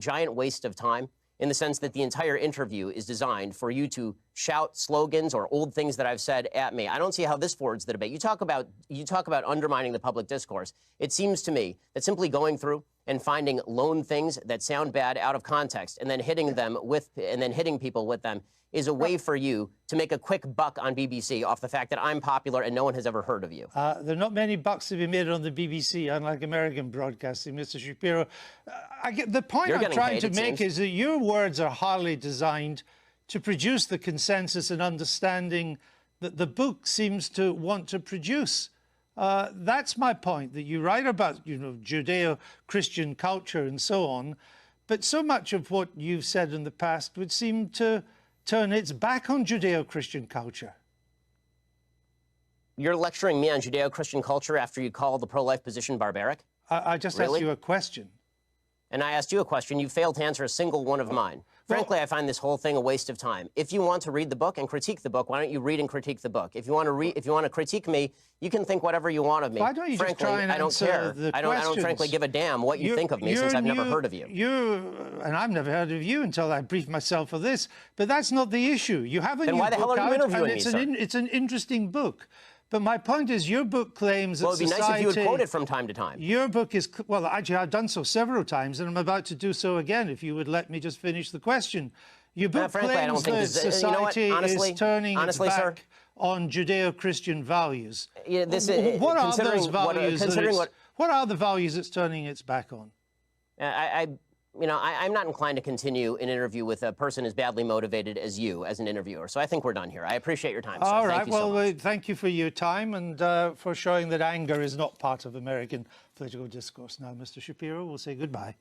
giant waste of time in the sense that the entire interview is designed for you to shout slogans or old things that I've said at me. I don't see how this forwards the debate. You talk about undermining the public discourse. It seems to me that simply going through and finding lone things that sound bad out of context and then hitting people with them is a way for you to make a quick buck on BBC off the fact that I'm popular and no one has ever heard of you. There are not many bucks to be made on the BBC, unlike American broadcasting, Mr. Shapiro. The point I'm trying to make is that your words are hardly designed to produce the consensus and understanding that the book seems to want to produce. That's my point, that you write about, Judeo-Christian culture and so on, but so much of what you've said in the past would seem to turn its back on Judeo-Christian culture. You're lecturing me on Judeo-Christian culture after you call the pro-life position barbaric? I just asked you a question. And I asked you a question. You failed to answer a single one of mine. Frankly, I find this whole thing a waste of time. If you want to read the book and critique the book, why don't you read and critique the book? If you want to critique me, you can think whatever you want of me. Why don't you frankly, just try and I don't care. I don't frankly give a damn what you think of me since I've never heard of you. And I've never heard of you until I briefed myself for this. But that's not the issue. You have a new book out. Then why the hell are you interviewing me, sir? It's an interesting book. But my point is, your book claims that society... Well, it'd be nice if you would quote it from time to time. Your book is... Well, actually, I've done so several times, and I'm about to do so again, if you would let me just finish the question. Your book claims that society is turning its back on Judeo-Christian values. Yeah, what are those values? What are the values it's turning its back on? I'm not inclined to continue an interview with a person as badly motivated as you as an interviewer. So I think we're done here. I appreciate your time, sir. All right. Thank you so much. Thank you for your time and for showing that anger is not part of American political discourse. Now, Mr. Shapiro, we'll say goodbye.